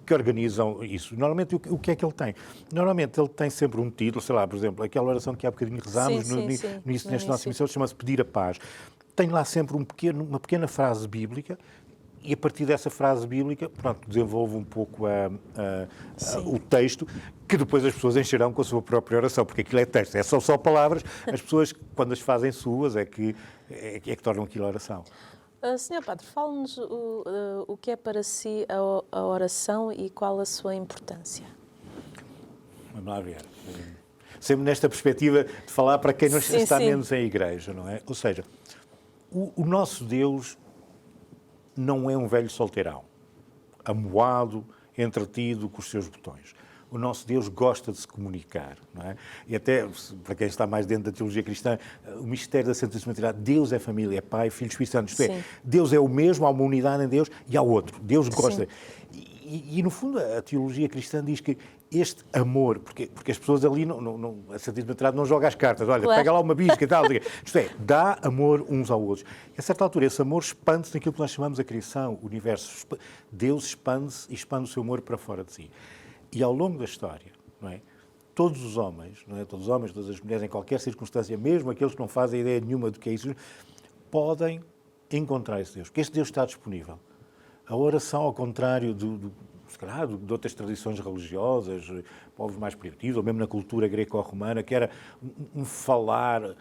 que organizam isso. Normalmente, o que é que ele tem? Normalmente, ele tem sempre um título, sei lá, por exemplo, aquela oração que há bocadinho rezámos Sim, no sim, sim. início No desta nossa início. emissão, chama-se Pedir a Paz. Tem lá sempre uma pequena frase bíblica e a partir dessa frase bíblica, pronto, desenvolve um pouco o texto, que depois as pessoas encherão com a sua própria oração, porque aquilo é texto, são só palavras, as pessoas, quando as fazem suas, é que tornam aquilo oração. Senhor Padre, fale-nos o que é para si a oração e qual a sua importância. Vamos lá ver. Sempre nesta perspectiva de falar para quem está sim. menos em igreja, não é? Ou seja, o nosso Deus não é um velho solteirão, amoado, entretido com os seus botões. O nosso Deus gosta de se comunicar, não é? E até, para quem está mais dentro da teologia cristã, o mistério da Santíssima Trindade, Deus é família, é Pai, Filho, Espírito Santo. Isto é, Deus é o mesmo, há uma unidade em Deus e há outro. Deus gosta. E, no fundo, a teologia cristã diz que este amor, porque as pessoas ali, a Santíssima Trindade não joga as cartas, olha, Claro. pega lá uma bisca e tal. Isto é, dá amor uns aos outros. E a certa altura, esse amor expande-se naquilo que nós chamamos a criação, o universo. Deus expande-se e expande o seu amor para fora de si. E ao longo da história, não é? Todos os homens, não é? Todos os homens, todas as mulheres, em qualquer circunstância, mesmo aqueles que não fazem ideia nenhuma do que é isso, podem encontrar esse Deus, porque este Deus está disponível. A oração, ao contrário se calhar, de outras tradições religiosas, povos mais primitivos, ou mesmo na cultura greco-romana, que era um falar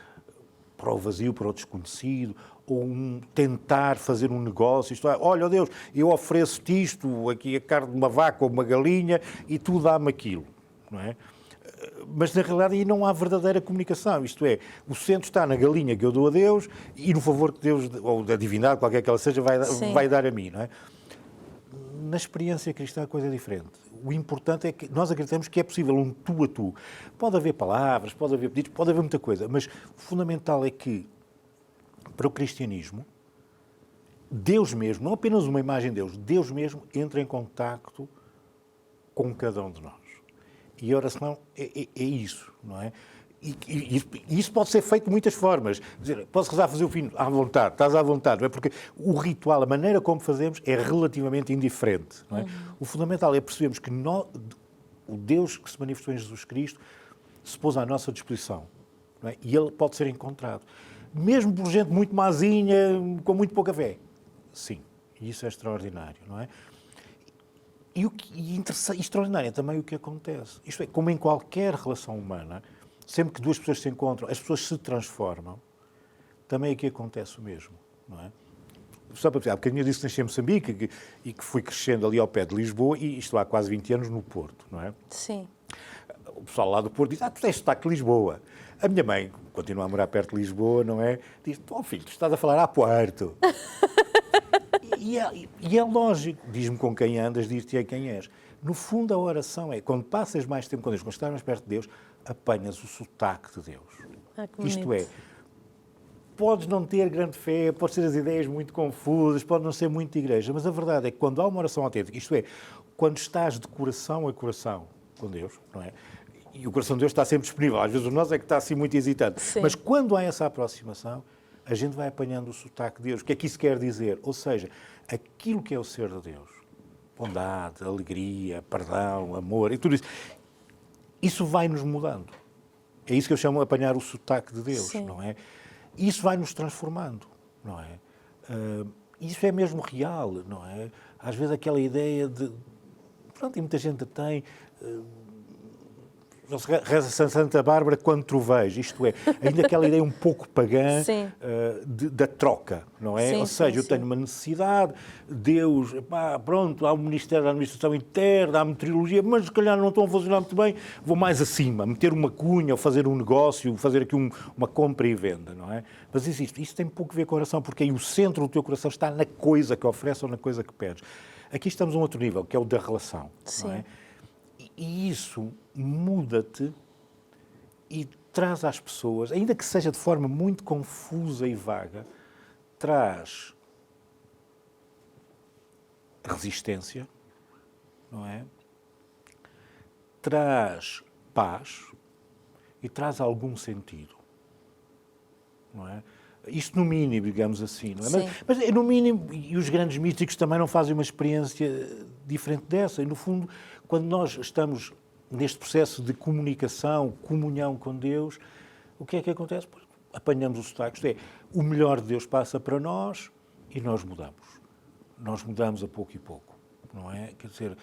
para o vazio, para o desconhecido, ou tentar fazer um negócio, isto é, olha, oh Deus, eu ofereço-te isto, aqui a carne de uma vaca ou uma galinha, e tu dá-me aquilo, não é? Mas, na realidade, aí não há verdadeira comunicação, isto é, o centro está na galinha que eu dou a Deus e no favor que Deus, ou da divindade, qualquer que ela seja, vai dar a mim, não é? Na experiência cristã a coisa é diferente. O importante é que nós acreditamos que é possível um tu a tu. Pode haver palavras, pode haver pedidos, pode haver muita coisa, mas o fundamental é que, para o cristianismo, Deus mesmo, não apenas uma imagem de Deus, Deus mesmo entra em contacto com cada um de nós. E a oração é isso, não é? E isso pode ser feito de muitas formas. Dizer, posso rezar, fazer o fino à vontade, estás à vontade, não é? Porque o ritual, a maneira como fazemos, é relativamente indiferente. Não é? O fundamental é percebermos que o Deus que se manifestou em Jesus Cristo se pôs à nossa disposição, não é? E ele pode ser encontrado. Mesmo por gente muito mazinha, com muito pouca fé. Sim, e isso é extraordinário, não é? Extraordinário é também o que acontece. Isto é, como em qualquer relação humana, sempre que duas pessoas se encontram, as pessoas se transformam, também aqui acontece o mesmo, não é? Só para dizer, há bocadinho eu disse que nasci em Moçambique e que fui crescendo ali ao pé de Lisboa, e estou há quase 20 anos no Porto, não é? Sim. O pessoal lá do Porto diz, tu tens sotaque de Lisboa. A minha mãe, continua a morar perto de Lisboa, não é? Diz, filho, tu estás a falar a Porto. E é lógico, diz-me com quem andas, diz-te a quem és. No fundo, a oração é, quando passas mais tempo com Deus, quando estás mais perto de Deus, apanhas o sotaque de Deus. Isto é, podes não ter grande fé, podes ter as ideias muito confusas, pode não ser muito igreja, mas a verdade é que quando há uma oração autêntica, isto é, quando estás de coração a coração com Deus, não é? E o coração de Deus está sempre disponível, às vezes o nosso é que está assim muito hesitante, Sim. Mas quando há essa aproximação, a gente vai apanhando o sotaque de Deus. O que é que isso quer dizer? Ou seja, aquilo que é o ser de Deus, bondade, alegria, perdão, amor e tudo isso, isso vai-nos mudando. É isso que eu chamo de apanhar o sotaque de Deus, Sim. não é? Isso vai-nos transformando, não é? Isso é mesmo real, não é? Às vezes aquela ideia de... Pronto, e muita gente tem... Reza Santa Bárbara quando troveja, isto é, ainda aquela ideia um pouco pagã da troca, não é? Sim, ou seja, eu tenho uma necessidade, Deus, pronto, há o Ministério da Administração Interna, há a meteorologia, mas se calhar não estão a funcionar muito bem, vou mais acima, meter uma cunha, ou fazer um negócio, fazer aqui uma compra e venda, não é? Mas isso tem pouco a ver com a oração, porque aí o centro do teu coração está na coisa que oferece ou na coisa que pedes. Aqui estamos a um outro nível, que é o da relação, Sim. não é? E isso muda-te e traz às pessoas, ainda que seja de forma muito confusa e vaga, traz resistência, não é? Traz paz e traz algum sentido, não é? Isto no mínimo, digamos assim, não é? Mas no mínimo, e os grandes místicos também não fazem uma experiência diferente dessa. E no fundo, quando nós estamos neste processo de comunicação, comunhão com Deus, o que é que acontece? Pois, apanhamos os sotaques. O melhor de Deus passa para nós e nós mudamos. Nós mudamos a pouco e pouco, não é? Quer dizer,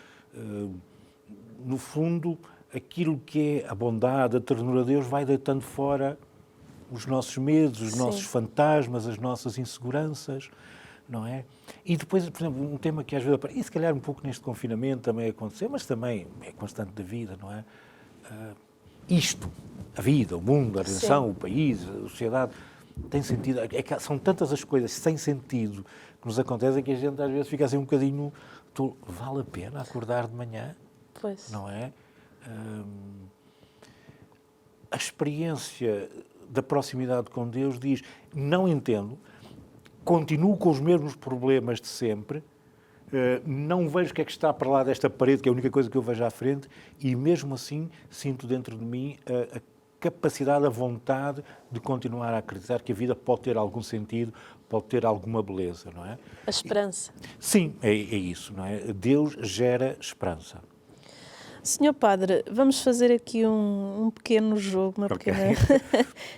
no fundo, aquilo que é a bondade, a ternura de Deus vai deitando fora os nossos medos, os nossos fantasmas, as nossas inseguranças, não é? E depois, por exemplo, um tema que às vezes aparece, e se calhar um pouco neste confinamento também aconteceu, mas também é constante da vida, não é? A vida, o mundo, a relação, o país, a sociedade, tem sentido. São tantas as coisas sem sentido que nos acontecem que a gente às vezes fica assim um bocadinho... Vale a pena acordar de manhã? Pois. Não é? A experiência da proximidade com Deus diz, não entendo, continuo com os mesmos problemas de sempre, não vejo o que é que está para lá desta parede, que é a única coisa que eu vejo à frente, e mesmo assim sinto dentro de mim a capacidade, a vontade de continuar a acreditar que a vida pode ter algum sentido, pode ter alguma beleza, não é? A esperança. Sim, é isso, não é? Deus gera esperança. Senhor Padre, vamos fazer aqui um pequeno jogo,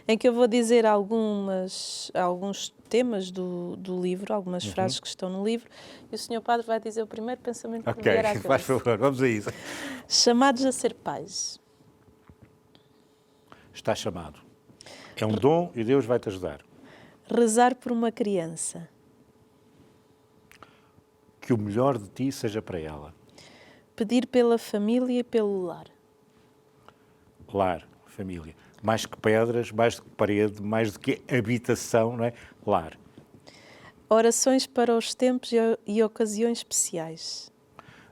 em que eu vou dizer alguns temas do livro, algumas frases que estão no livro, e o Senhor Padre vai dizer o primeiro pensamento que vier à cabeça. Faz favor, vamos a isso. Chamados a ser pais. Está chamado. É um dom e Deus vai te ajudar. Rezar por uma criança. Que o melhor de ti seja para ela. Pedir pela família e pelo lar. Lar, família. Mais que pedras, mais do que parede, mais do que habitação, não é? Lar. Orações para os tempos e ocasiões especiais.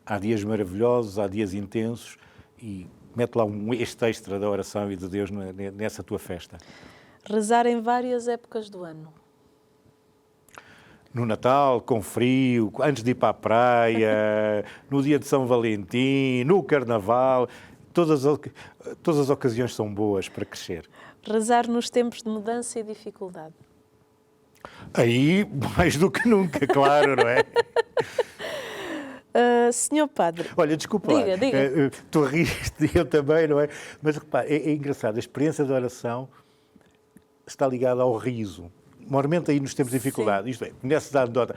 Há dias maravilhosos, há dias intensos e mete lá este extra da oração e de Deus nessa tua festa. Rezar em várias épocas do ano. No Natal, com frio, antes de ir para a praia, no dia de São Valentim, no Carnaval, todas as ocasiões são boas para crescer. Rezar nos tempos de mudança e dificuldade. Aí, mais do que nunca, claro, não é? Senhor Padre... Olha, desculpa lá, tu riste, eu também, não é? Mas repara, é engraçado, a experiência da oração está ligada ao riso. Normalmente aí nos tempos de dificuldade, isto é, nessa anedota,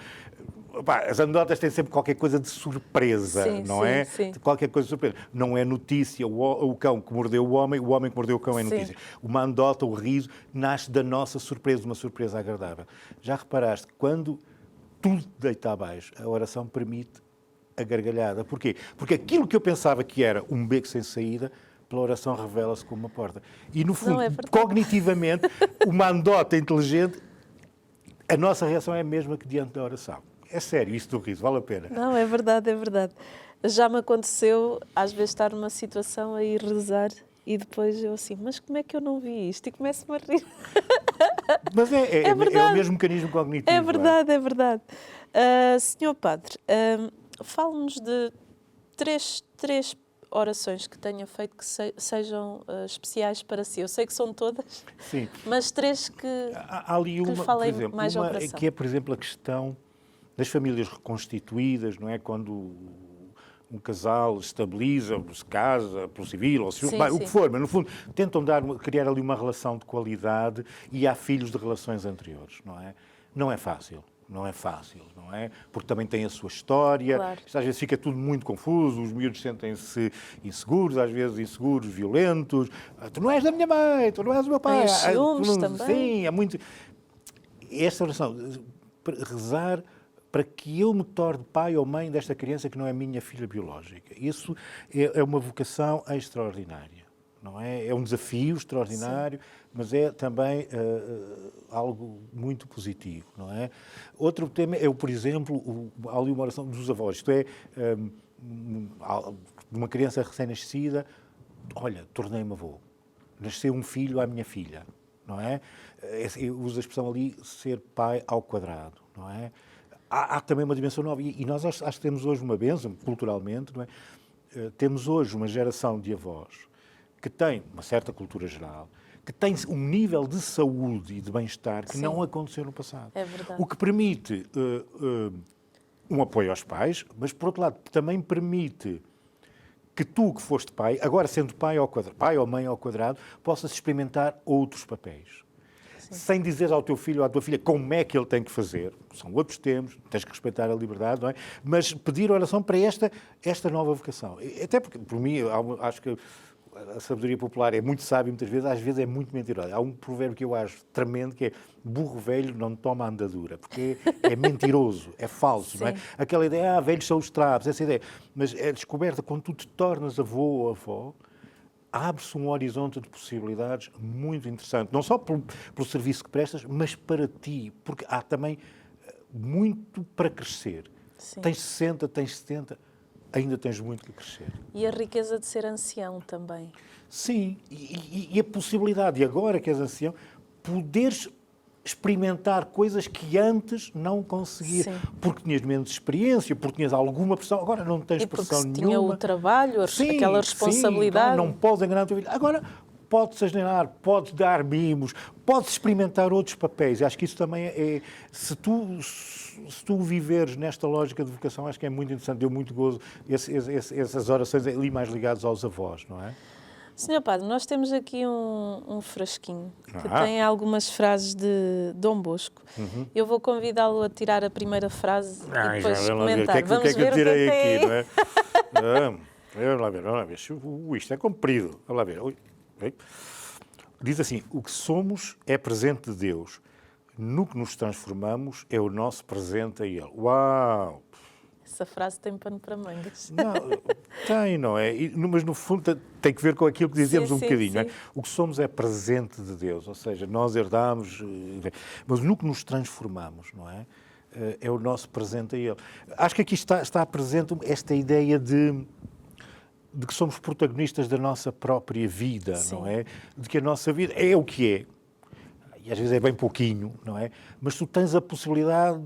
Pá, as anedotas têm sempre qualquer coisa de surpresa, Sim, não sim, é? sim. De qualquer coisa de surpresa. Não é notícia o cão que mordeu o homem que mordeu o cão é Sim. notícia. Uma anedota, o riso, nasce da nossa surpresa, uma surpresa agradável. Já reparaste que quando tudo deita abaixo, a oração permite a gargalhada. Porquê? Porque aquilo que eu pensava que era um beco sem saída, pela oração revela-se como uma porta. E, no fundo, Não, é verdade. cognitivamente, uma anedota inteligente, a nossa reação é a mesma que diante da oração. É sério, isso do riso, vale a pena. Não, é verdade, é verdade. Já me aconteceu, às vezes, estar numa situação a ir rezar e depois eu assim, mas como é que eu não vi isto? E começo-me a rir. Mas é o verdade. mesmo mecanismo cognitivo. É verdade, é verdade. Senhor Padre, fale-nos de três orações que tenha feito que sejam especiais para si. Eu sei que são todas, Sim. mas três que Há ali lhe uma, por falem exemplo, mais ao uma coração. que é, por exemplo, a questão das famílias reconstituídas, não é? Quando um casal estabiliza, se casa, pelo civil, ou se, Sim, bem, o sim. que for, mas no fundo tentam criar ali uma relação de qualidade e há filhos de relações anteriores, não é? Não é fácil. Não é fácil, não é? Porque também tem a sua história. Claro. Isto às vezes fica tudo muito confuso, os miúdos sentem-se inseguros, às vezes inseguros, violentos. Tu não és da minha mãe, tu não és do meu pai. Tem os ciúmes Tu não- também. Sim, há muito... Esta oração, rezar para que eu me torne pai ou mãe desta criança que não é minha filha biológica. Isso é uma vocação extraordinária, não é? É um desafio extraordinário, mas é também algo muito positivo, não é? Outro tema é, por exemplo, há ali uma oração dos avós, isto é, uma criança recém-nascida, olha, tornei-me avô, nasceu um filho à minha filha, não é? Eu uso a expressão ali, ser pai ao quadrado, não é? Há também uma dimensão nova, e nós acho que temos hoje uma bênção, culturalmente, não é? Temos hoje uma geração de avós que tem uma certa cultura geral, que tem um nível de saúde e de bem-estar que Sim. não aconteceu no passado. É verdade. O que permite um apoio aos pais, mas, por outro lado, também permite que tu, que foste pai, agora sendo pai ou mãe ao quadrado, possas experimentar outros papéis. Sim. Sem dizer ao teu filho ou à tua filha como é que ele tem que fazer. São outros tempos, tens que respeitar a liberdade, não é? Mas pedir oração para esta nova vocação. Até porque, por mim, acho que a sabedoria popular é muito sábia muitas vezes, às vezes é muito mentirosa. Há um provérbio que eu acho tremendo, que é burro velho não toma andadura, porque é mentiroso, é falso, não é? Aquela ideia, velhos são os trapos, essa ideia. Mas é descoberta quando tu te tornas avô ou avó, abre-se um horizonte de possibilidades muito interessante, não só pelo serviço que prestas, mas para ti, porque há também muito para crescer. Sim. Tens 60, tens 70, ainda tens muito que crescer. E a riqueza de ser ancião também. Sim, e a possibilidade, e agora que és ancião, poderes experimentar coisas que antes não conseguias, porque tinhas menos experiência, porque tinhas alguma pressão, agora não tens pressão nenhuma. Tinha o trabalho, aquela responsabilidade. Sim, não podes enganar o teu filho. Agora, podes asnenar, podes dar mimos, podes experimentar outros papéis. Acho que isso também é... Se tu viveres nesta lógica de vocação, acho que é muito interessante, deu muito gozo essas orações ali mais ligadas aos avós, não é? Senhor Padre, nós temos aqui um frasquinho que tem algumas frases de Dom Bosco. Uhum. Eu vou convidá-lo a tirar a primeira frase e depois comentar. O que é que eu tirei aqui, não é? Vamos lá ver. Isto é comprido. Vamos lá ver. Diz assim, o que somos é presente de Deus. No que nos transformamos é o nosso presente a Ele. Uau! Essa frase tem pano para mangas. Não, tem, não é? Mas, no fundo, tem que ver com aquilo que dizemos um bocadinho. Não é? O que somos é presente de Deus, ou seja, nós herdamos, mas no que nos transformamos, não é? É o nosso presente a Ele. Acho que aqui está presente esta ideia de que somos protagonistas da nossa própria vida, Sim. não é? De que a nossa vida é o que é. E às vezes é bem pouquinho, não é? Mas tu tens a possibilidade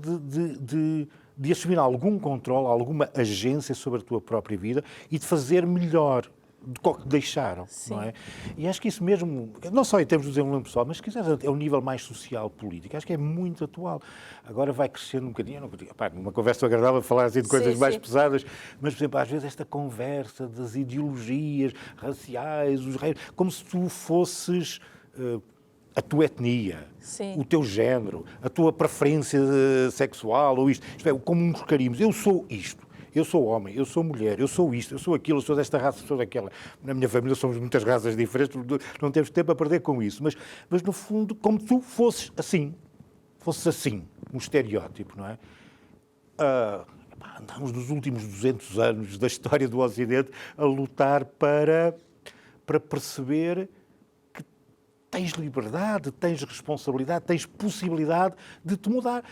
de assumir algum controle, alguma agência sobre a tua própria vida e de fazer melhor do que deixaram, Sim. não é? E acho que isso mesmo, não só em termos de desenvolvimento pessoal, mas se quiseres, é um nível mais social, político, acho que é muito atual. Agora vai crescendo um bocadinho, numa conversa agradável falar assim de coisas mais pesadas, mas, por exemplo, às vezes esta conversa das ideologias raciais, os reinos, como se tu fosses a tua etnia, Sim. o teu género, a tua preferência sexual, ou isto é, como uns carimbos. Eu sou isto, eu sou homem, eu sou mulher, eu sou isto, eu sou aquilo, eu sou desta raça, eu sou daquela. Na minha família somos muitas raças diferentes, não temos tempo a perder com isso. Mas no fundo, como tu fosses assim, um estereótipo, não é? Andamos nos últimos 200 anos da história do Ocidente a lutar para perceber que tens liberdade, tens responsabilidade, tens possibilidade de te mudar.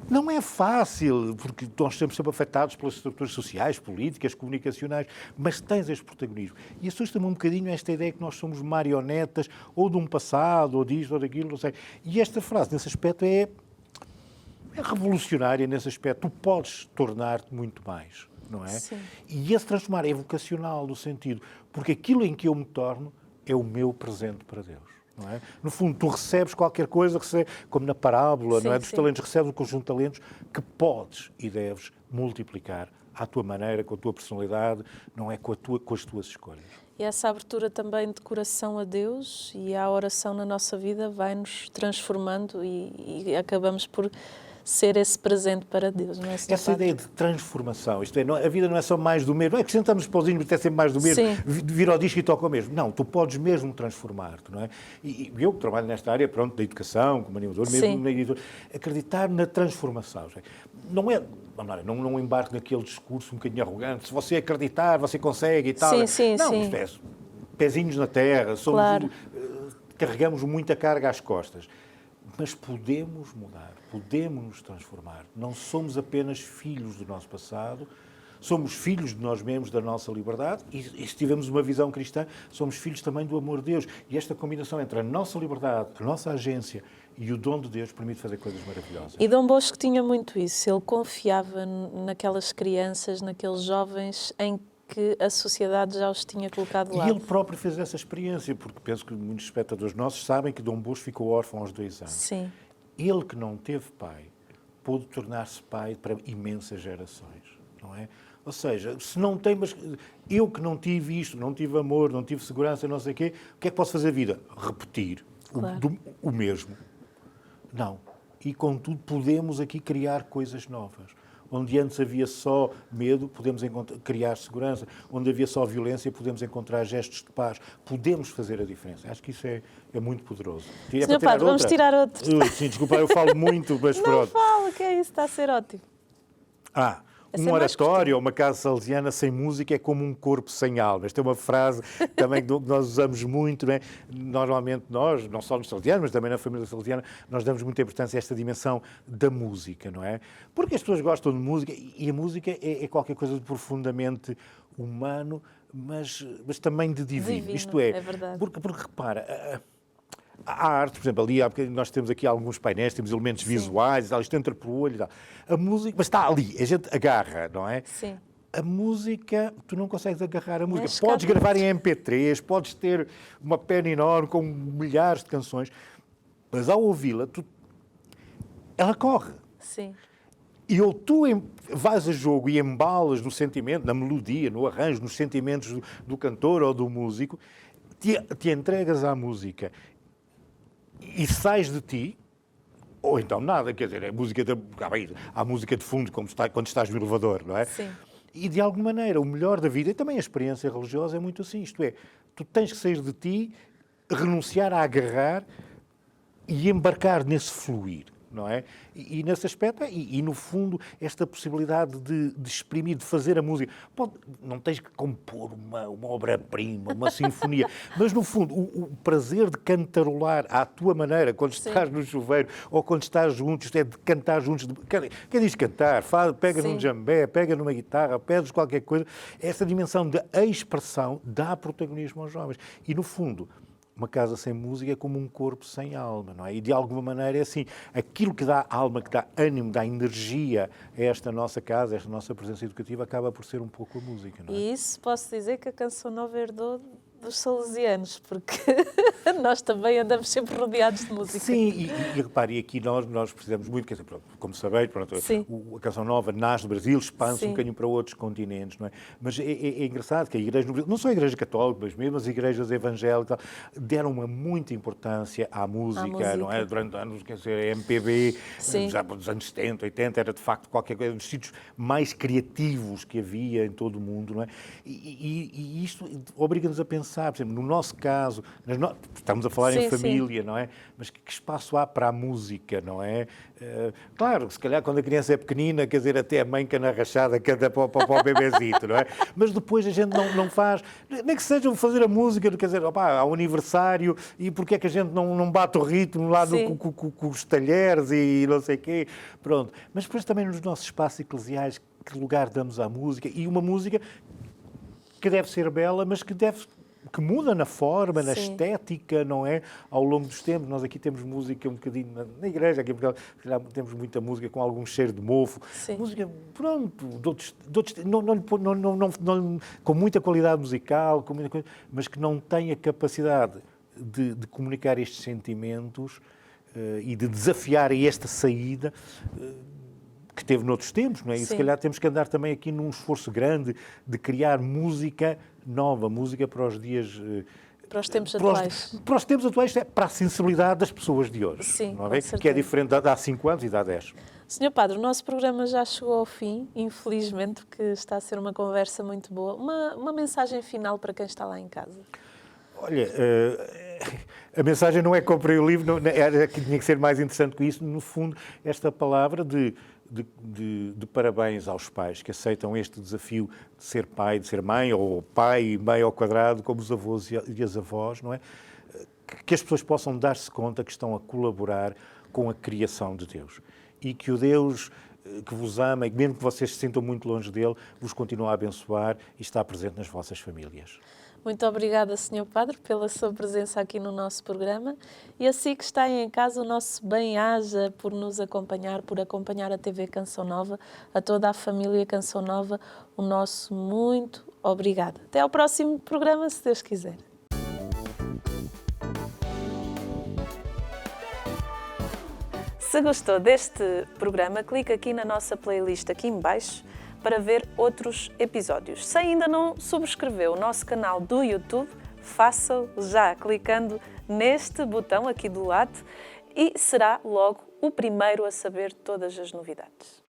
Não é fácil, porque nós estamos sempre afetados pelas estruturas sociais, políticas, comunicacionais, mas tens este protagonismo. E assusta-me um bocadinho esta ideia que nós somos marionetas, ou de um passado, ou disto, ou daquilo, não sei. E esta frase, nesse aspecto, é revolucionária nesse aspecto. Tu podes tornar-te muito mais, não é? Sim. E esse transformar é vocacional, no sentido, porque aquilo em que eu me torno é o meu presente para Deus, não é? No fundo, tu recebes qualquer coisa, como na parábola, Sim, não é? Dos sim. talentos, recebes um conjunto de talentos que podes e deves multiplicar à tua maneira, com a tua personalidade, não é? Com as tuas escolhas. E essa abertura também de coração a Deus e à oração na nossa vida vai-nos transformando e acabamos por ser esse presente para Deus, não é, Sr. Essa Padre? ideia de transformação, isto é, a vida não é só mais do mesmo, não é que sentamos pauzinhos, mas é sempre mais do mesmo, Sim. vira ao disco e toca o mesmo. Não, tu podes mesmo transformar-te, não é? E eu que trabalho nesta área, pronto, da educação, como animador, mesmo na editor, acreditar na transformação. Não embarque naquele discurso um bocadinho arrogante, se você acreditar, você consegue e tal. Sim, não, sim. isto é, pezinhos na terra, Claro. carregamos muita carga às costas. Mas podemos mudar, podemos nos transformar. Não somos apenas filhos do nosso passado, somos filhos de nós mesmos, da nossa liberdade, e se tivermos uma visão cristã, somos filhos também do amor de Deus. E esta combinação entre a nossa liberdade, a nossa agência e o dom de Deus permite fazer coisas maravilhosas. E Dom Bosco tinha muito isso. Ele confiava naquelas crianças, naqueles jovens em que a sociedade já os tinha colocado lá. E ele próprio fez essa experiência, porque penso que muitos espectadores nossos sabem que Dom Bosco ficou órfão aos 2 anos. Sim. Ele que não teve pai, pôde tornar-se pai para imensas gerações, não é? Ou seja, se não tem, mas eu que não tive isto, não tive amor, não tive segurança, não sei o quê, o que é que posso fazer a vida? Repetir Claro. o mesmo. Não. E, contudo, podemos aqui criar coisas novas. Onde antes havia só medo, podemos criar segurança. Onde havia só violência, podemos encontrar gestos de paz. Podemos fazer a diferença. Acho que isso é muito poderoso. Sr. Padre, vamos tirar outro. Sim, desculpa, eu falo muito, mas Não pronto. fala, que é isso, está a ser ótimo. Essa Um é mais oratório ou uma casa salesiana sem música é como um corpo sem alma. Esta é uma frase também que nós usamos muito, não é? Normalmente nós, não só nos salesianos, mas também na família salesiana, nós damos muita importância a esta dimensão da música, não é? Porque as pessoas gostam de música e a música é qualquer coisa de profundamente humano, mas também de divino. Isto é verdade. porque repara, a arte, por exemplo, ali nós temos aqui alguns painéis, temos elementos visuais, e tal, isto entra pelo olho e tal. A música, mas está ali, a gente agarra, não é? Sim. A música, tu não consegues agarrar a música. Mas Podes cada- gravar em MP3, podes ter uma pena enorme com milhares de canções, mas ao ouvi-la, ela corre. Sim. E ou tu vais a jogo e embalas no sentimento, na melodia, no arranjo, nos sentimentos do cantor ou do músico, te entregas à música e sais de ti, ou então nada, quer dizer, há música de fundo quando estás no elevador, não é? Sim. E de alguma maneira, o melhor da vida, e também a experiência religiosa é muito assim, isto é, tu tens que sair de ti, renunciar a agarrar e embarcar nesse fluir, não é? E nesse aspecto, e no fundo, esta possibilidade de exprimir, de fazer a música. Não tens que compor uma obra-prima, uma sinfonia, mas no fundo, o prazer de cantarolar à tua maneira, quando estás no chuveiro ou quando estás juntos, isto é, de cantar juntos. Quem diz cantar? Pega num djambé, pega numa guitarra, pedes qualquer coisa. Essa dimensão da expressão dá protagonismo aos jovens. E no fundo, uma casa sem música é como um corpo sem alma, não é? E de alguma maneira é assim, aquilo que dá alma, que dá ânimo, dá energia a esta nossa casa, a esta nossa presença educativa, acaba por ser um pouco a música, não é? E isso posso dizer que a Canção Nova herdou dos salesianos, porque nós também andamos sempre rodeados de música. Sim, e repare, aqui nós precisamos muito, quer dizer, pronto, como sabeis, pronto, a Canção Nova nasce do Brasil, expande-se um bocadinho para outros continentes, não é? Mas é engraçado que a Igreja no Brasil, não só a Igreja Católica, mas mesmo as igrejas evangélicas, deram uma muita importância à música, não é? Durante anos, quer dizer, a MPB, já nos anos 70, 80, era de facto qualquer coisa, dos sítios mais criativos que havia em todo o mundo, não é? E isto obriga-nos a pensar, por exemplo, no nosso caso, estamos a falar em família, não é? Mas que espaço há para a música, não é? Claro, se calhar quando a criança é pequenina, quer dizer, até a mãe cana rachada canta para o bebezito, não é? Mas depois a gente não faz, nem que seja fazer a música, quer dizer, opa, ao aniversário, e porque é que a gente não bate o ritmo lá com os talheres e não sei o quê, pronto. Mas depois também nos nossos espaços eclesiais, que lugar damos à música, e uma música que deve ser bela, mas que muda na forma, na estética, não é? Ao longo dos tempos. Nós aqui temos música um bocadinho na igreja, aqui temos muita música com algum cheiro de mofo. Música, pronto, com muita qualidade musical, com muita coisa, mas que não tem a capacidade de comunicar estes sentimentos e de desafiar esta saída que teve noutros tempos, não é? E se calhar temos que andar também aqui num esforço grande de criar música nova, música para os dias... Para os tempos atuais. Para os tempos atuais, para a sensibilidade das pessoas de hoje, não é? Que é diferente de há 5 anos e de há 10. Sr. Padre, o nosso programa já chegou ao fim, infelizmente, porque está a ser uma conversa muito boa. Uma mensagem final para quem está lá em casa. Olha, a mensagem não é comprei o livro, era que tinha que ser mais interessante que isso. No fundo, esta palavra de parabéns aos pais que aceitam este desafio de ser pai, de ser mãe, ou pai e mãe ao quadrado, como os avós e as avós, não é? Que as pessoas possam dar-se conta que estão a colaborar com a criação de Deus. E que o Deus que vos ama, e mesmo que vocês se sintam muito longe dele, vos continua a abençoar e está presente nas vossas famílias. Muito obrigada, Sr. Padre, pela sua presença aqui no nosso programa. E assim que está aí em casa, o nosso bem-aja por nos acompanhar, por acompanhar a TV Canção Nova, a toda a família Canção Nova, o nosso muito obrigado. Até ao próximo programa, se Deus quiser. Se gostou deste programa, clique aqui na nossa playlist aqui em baixo para ver outros episódios. Se ainda não subscreveu o nosso canal do YouTube, faça-o já clicando neste botão aqui do lado e será logo o primeiro a saber todas as novidades.